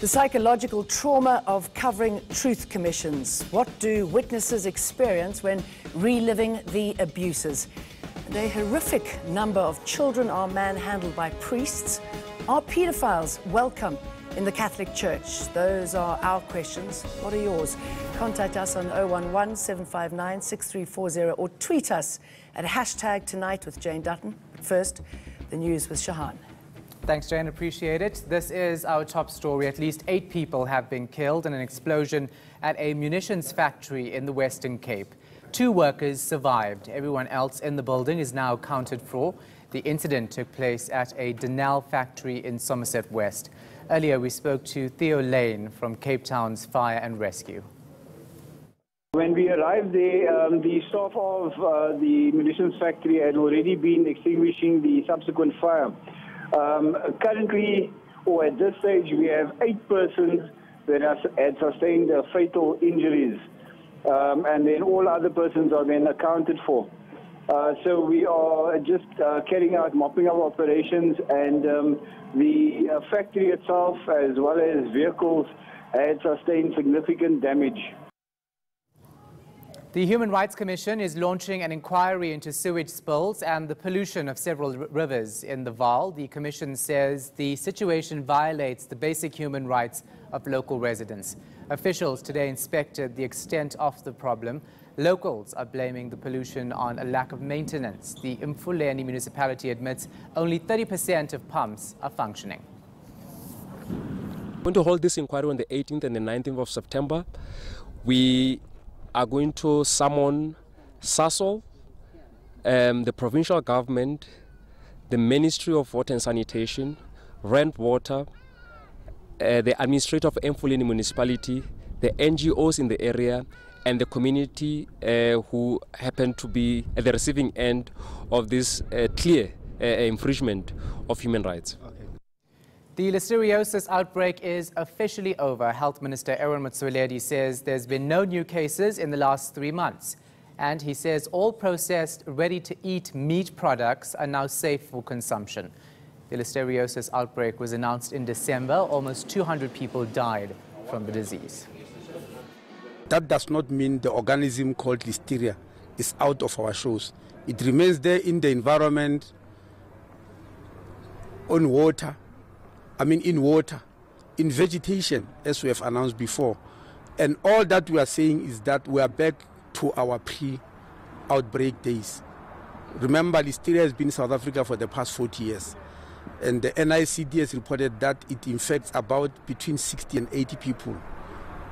The psychological trauma of covering truth commissions. What do witnesses experience when reliving the abuses? The horrific number of children are manhandled by priests. Are paedophiles welcome in the Catholic Church? Those are our questions. What are yours? Contact us on 011 759 6340 or tweet us at #TonightWithJane Dutton. But first, the news with Shahan. Thanks, Jane. Appreciate it. This is our top story. At least 8 people have been killed in an explosion at a munitions factory in the Western Cape. 2 workers survived. Everyone else in the building is now accounted for. The incident took place at a Denel factory in Somerset West. Earlier, we spoke to Theo Lane from Cape Town's Fire and Rescue. When we arrived there, the staff of the munitions factory had already been extinguishing the subsequent fire. Currently, or at this stage, we have 8 persons that had sustained fatal injuries, and then all other persons are then accounted for. So we are just carrying out mopping up operations, and the factory itself, as well as vehicles, had sustained significant damage. The Human Rights Commission is launching an inquiry into sewage spills and the pollution of several rivers in the Vaal. The Commission says the situation violates the basic human rights of local residents. Officials today inspected the extent of the problem. Locals are blaming the pollution on a lack of maintenance. The Mfuleni municipality admits only 30% of pumps are functioning. We're going to hold this inquiry on the 18th and the 19th of September. We are going to summon SASOL, the provincial government, the Ministry of Water and Sanitation, Rand Water, the administrator of Mfuleni municipality, the NGOs in the area, and the community who happen to be at the receiving end of this clear infringement of human rights. The listeriosis outbreak is officially over. Health Minister Aaron Motsoaledi says there's been no new cases in the last 3 months. And he says all processed, ready-to-eat meat products are now safe for consumption. The listeriosis outbreak was announced in December. Almost 200 people died from the disease. That does not mean the organism called listeria is out of our shores. It remains there in the environment, on water, in water, in vegetation, as we have announced before. And all that we are saying is that we are back to our pre-outbreak days. Remember, listeria has been in South Africa for the past 40 years. And the NICD has reported that it infects about between 60 and 80 people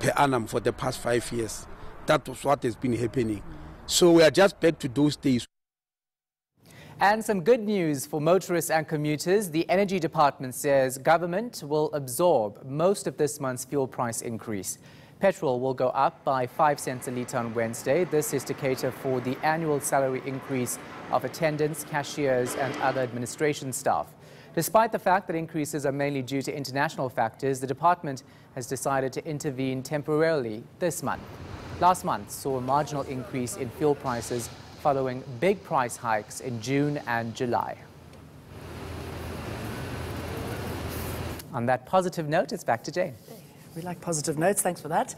per annum for the past 5 years. That was what has been happening. So we are just back to those days. And some good news for motorists and commuters. The Energy Department says government will absorb most of this month's fuel price increase. Petrol will go up by 5 cents a litre on Wednesday. This is to cater for the annual salary increase of attendants, cashiers and other administration staff. Despite the fact that increases are mainly due to international factors, the department has decided to intervene temporarily this month. Last month saw a marginal increase in fuel prices following big price hikes in June and July. On that positive note, it's back to Jane. We like positive notes, thanks for that.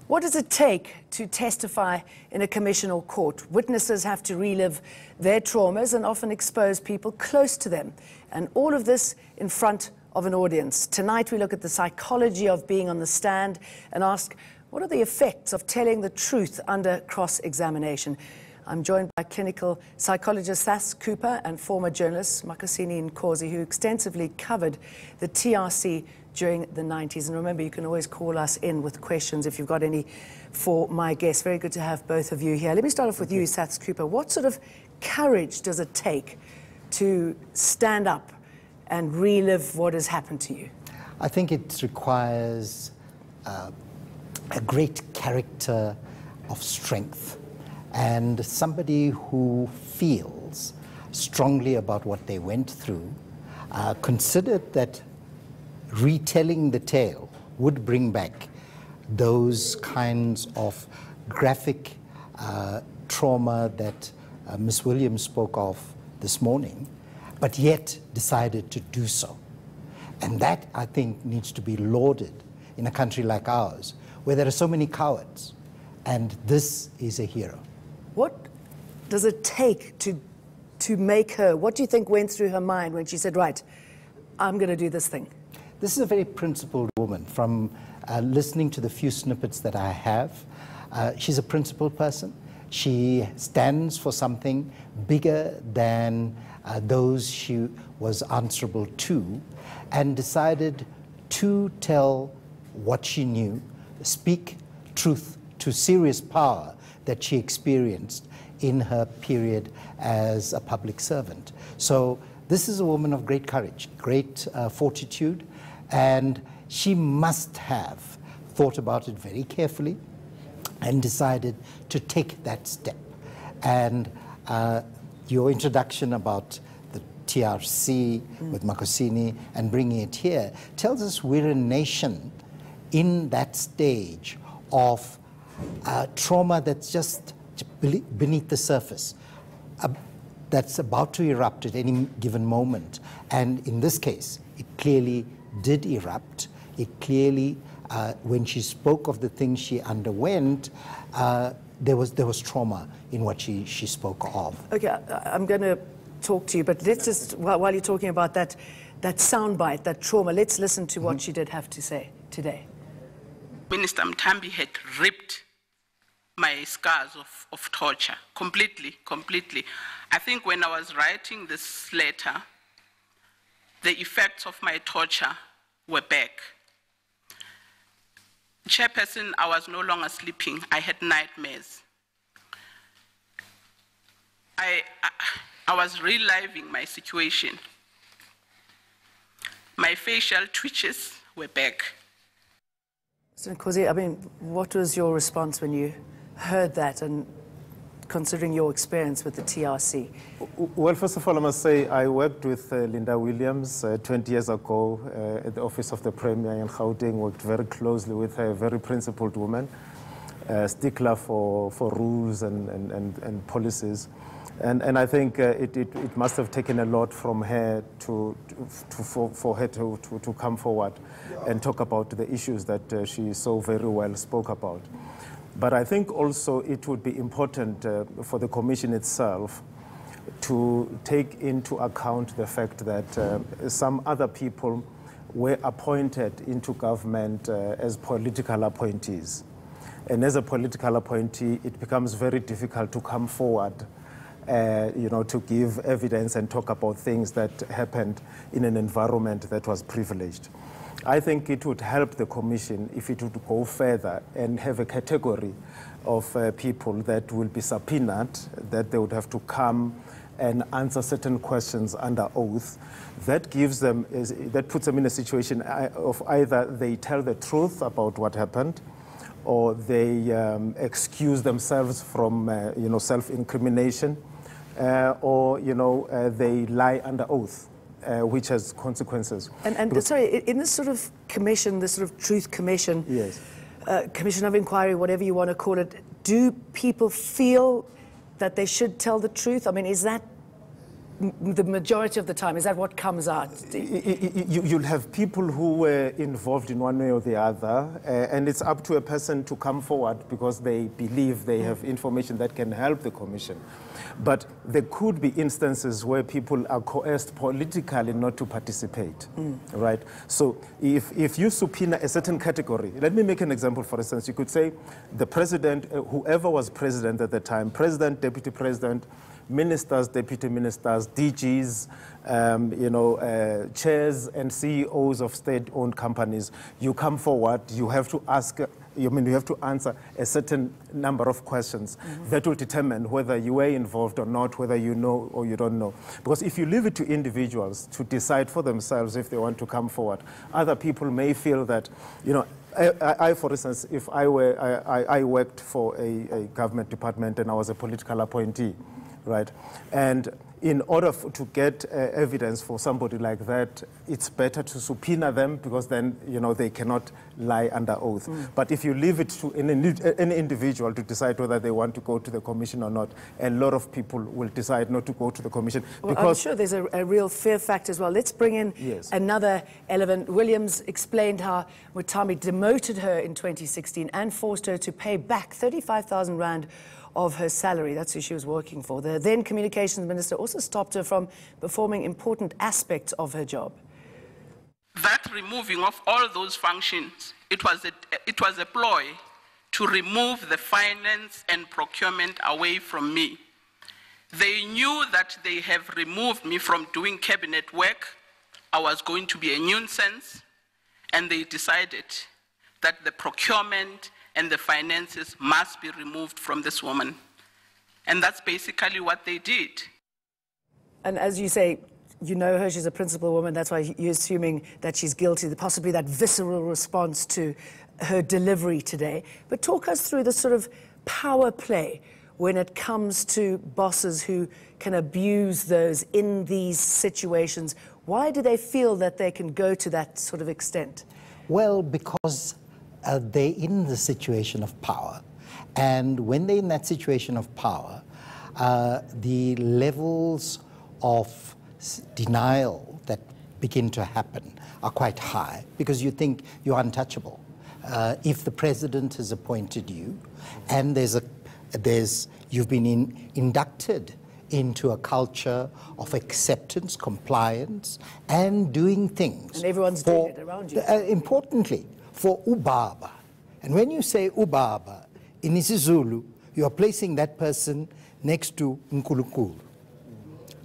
What does it take to testify in a commission or court? Witnesses have to relive their traumas and often expose people close to them. And all of this in front of an audience. Tonight we look at the psychology of being on the stand and ask, what are the effects of telling the truth under cross-examination? I'm joined by clinical psychologist Thas Cooper and former journalist Makasini Nkosi, who extensively covered the TRC during the 90s. And remember, you can always call us in with questions if you've got any for my guests. Very good to have both of you here. Let me start off with you, Thas Cooper. What sort of courage does it take to stand up and relive what has happened to you? I think it requires a great character of strength, and somebody who feels strongly about what they went through, considered that retelling the tale would bring back those kinds of graphic trauma that Ms. Williams spoke of this morning, but yet decided to do so. And that, I think, needs to be lauded in a country like ours, where there are so many cowards. And this is a hero. What does it take to make her, what do you think went through her mind when she said, right, I'm going to do this thing? This is a very principled woman. From listening to the few snippets that I have, she's a principled person. She stands for something bigger than those she was answerable to, and decided to tell what she knew, speak truth to serious power that she experienced in her period as a public servant. So this is a woman of great courage, great fortitude, and she must have thought about it very carefully and decided to take that step. And your introduction about the TRC with Makosini and bringing it here tells us we're a nation in that stage of trauma that's just beneath the surface, that's about to erupt at any given moment. And in this case, it clearly did erupt. It clearly, when she spoke of the things she underwent, there was trauma in what she spoke of. Okay, I'm going to talk to you, but let's just, while you're talking about that soundbite, that trauma, let's listen to what she did have to say today. Minister Mtambi had ripped my scars of torture completely. I think when I was writing this letter, the effects of my torture were back. Chairperson, I was no longer sleeping. I had nightmares. I was reliving my situation. My facial twitches were back. Mr. Nkosi, I mean, what was your response when you heard that, and considering your experience with the TRC? Well, first of all, I must say I worked with Linda Williams 20 years ago at the Office of the Premier in Gauteng, worked very closely with her, a very principled woman, stickler for rules and policies. And I think it must have taken a lot from her for her to come forward and talk about the issues that she so very well spoke about. But I think also it would be important for the Commission itself to take into account the fact that some other people were appointed into government as political appointees. And as a political appointee, it becomes very difficult to come forward to give evidence and talk about things that happened in an environment that was privileged. I think it would help the Commission if it would go further and have a category of people that will be subpoenaed, that they would have to come and answer certain questions under oath. That gives them, that puts them in a situation of either they tell the truth about what happened, or they excuse themselves from self-incrimination, or they lie under oath, which has consequences. And sorry, in this sort of commission, this sort of truth commission, yes, commission of inquiry, whatever you want to call it, do people feel that they should tell the truth? I mean, is that the majority of the time? Is that what comes out? You'll have people who were involved in one way or the other, and it's up to a person to come forward because they believe they have information that can help the Commission. But there could be instances where people are coerced politically not to participate, right? So if you subpoena a certain category, let me make an example, for instance. You could say the president, whoever was president at the time, president, deputy president, ministers, deputy ministers, DGs, chairs and CEOs of state-owned companies, you come forward, you have to ask, you have to answer a certain number of questions that will determine whether you were involved or not, whether you know or you don't know. Because if you leave it to individuals to decide for themselves if they want to come forward, other people may feel that, I, for instance, if I worked for a government department and I was a political appointee, right? And in order to get evidence for somebody like that, it's better to subpoena them, because then, you know, they cannot lie under oath. But if you leave it to any individual to decide whether they want to go to the commission or not, a lot of people will decide not to go to the commission. Well, because I'm sure there's a real fear factor as well. Let's bring in another element. Williams explained how Mutambi demoted her in 2016 and forced her to pay back 35,000 Rand of her salary. That's who she was working for. The then communications minister also stopped her from performing important aspects of her job. That removing of all those functions, it was a ploy to remove the finance and procurement away from me. They knew that they have removed me from doing cabinet work. I was going to be a nuisance, and they decided that the procurement and the finances must be removed from this woman. And that's basically what they did. And as you say, you know her, she's a principal woman, that's why you're assuming that she's guilty, possibly that visceral response to her delivery today. But talk us through the sort of power play when it comes to bosses who can abuse those in these situations. Why do they feel that they can go to that sort of extent? Well, because they're in the situation of power. And when they're in that situation of power, the levels of denial that begin to happen are quite high, because you think you're untouchable. If the president has appointed you and you've been inducted into a culture of acceptance, compliance, and doing things. And everyone's doing it around you. Importantly, for ubaba. And when you say ubaba, in isiZulu, you are placing that person next to Nkulunkulu,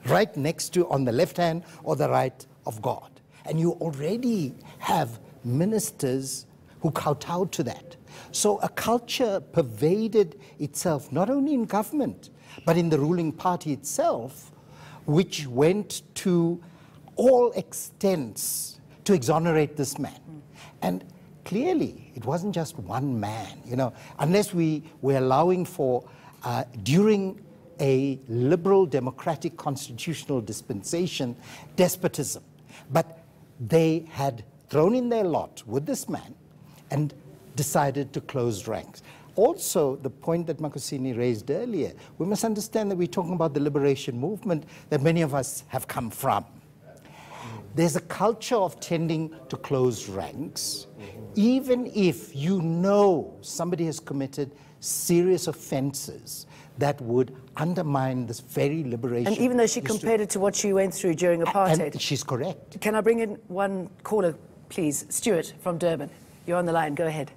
right next to, on the left hand or the right of God. And you already have ministers who kowtow to that. So a culture pervaded itself, not only in government, but in the ruling party itself, which went to all extents to exonerate this man. And clearly, it wasn't just one man, you know, unless we were allowing for, during a liberal democratic constitutional dispensation, despotism. But they had thrown in their lot with this man and decided to close ranks. Also, the point that Makosini raised earlier, we must understand that we're talking about the liberation movement that many of us have come from. There's a culture of tending to close ranks, even if you know somebody has committed serious offenses that would undermine this very liberation. And even though she compared it to what she went through during apartheid. And she's correct. Can I bring in one caller, please? Stuart from Durban. You're on the line. Go ahead.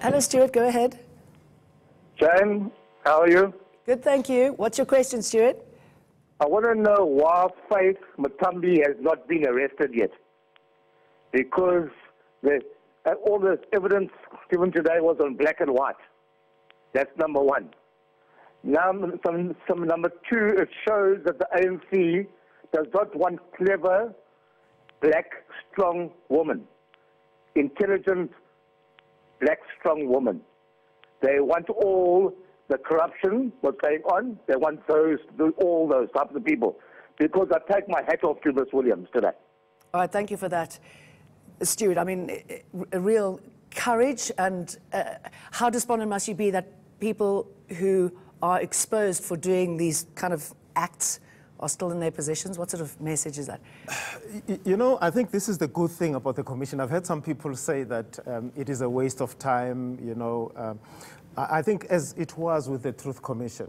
Hello, Stuart. Go ahead. Jane, how are you? Good, thank you. What's your question, Stuart? I want to know why Faith Mutambi has not been arrested yet. Because all the evidence given today was on black and white. That's number one. Now, number two, it shows that the ANC does not want clever, black, strong woman. Intelligent, black, strong woman. They want all the corruption, what's going on. They want all those types of people. Because I take my hat off to Miss Williams today. All right, thank you for that, Stuart. I mean, a real courage, and how despondent must you be that people who are exposed for doing these kind of acts are still in their positions? What sort of message is that? You know, I think this is the good thing about the commission. I've heard some people say that it is a waste of time, you know. I think as it was with the Truth Commission,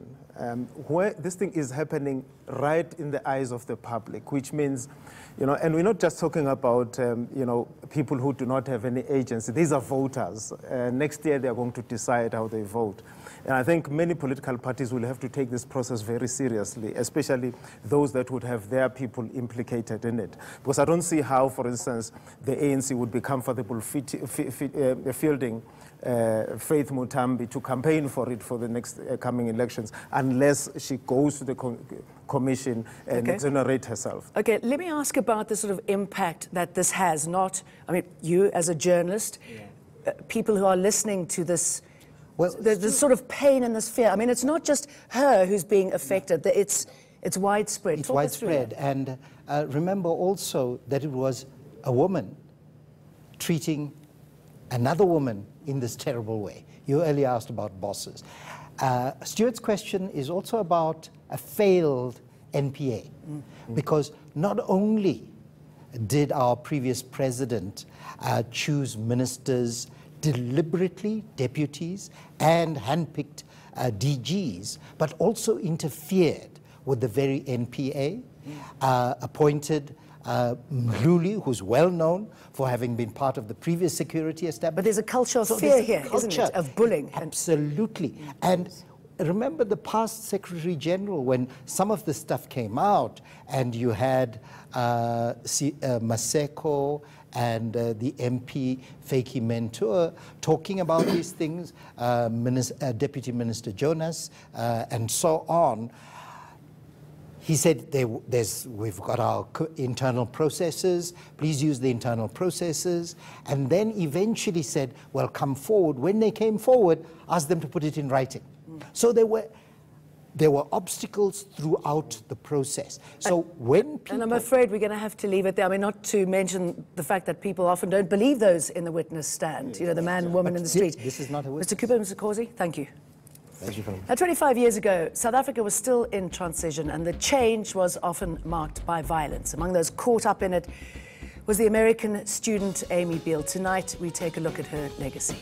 where this thing is happening right in the eyes of the public, which means, you know, and we're not just talking about, you know, people who do not have any agency. These are voters. Next year, they're going to decide how they vote. And I think many political parties will have to take this process very seriously, especially those that would have their people implicated in it. Because I don't see how, for instance, the ANC would be comfortable fielding Faith Mutambi to campaign for it for the next coming elections unless she goes to the commission and exonerate herself. Okay, let me ask about the sort of impact that this has. Not, I mean, you as a journalist, people who are listening to this Well, there's sort of pain and this fear. I mean, it's not just her who's being affected. It's widespread. It's Talk us through widespread. that. And remember also that it was a woman treating another woman in this terrible way. You earlier asked about bosses. Stuart's question is also about a failed NPA, because not only did our previous president choose ministers deliberately, deputies, and handpicked DGs, but also interfered with the very NPA, appointed Mluli, who's well known for having been part of the previous security establishment. But there's a culture of fear here, isn't it, of bullying? Absolutely. And remember the past Secretary General, when some of the stuff came out, and you had Maseko and the MP Fakey Mentor talking about these things, Deputy Minister Jonas, and so on. He said, we've got our internal processes, please use the internal processes, and then eventually said, well, come forward. When they came forward, asked them to put it in writing. So there were obstacles throughout the process. So when people... And I'm afraid we're going to have to leave it there. I mean, not to mention the fact that people often don't believe those in the witness stand, you know, the man and woman in the street. This is not a witness. Mr. Cooper, Mr. Courtesy, thank you. Thank you. Now, 25 years ago, South Africa was still in transition, and the change was often marked by violence. Among those caught up in it was the American student Amy Beale. Tonight, we take a look at her legacy.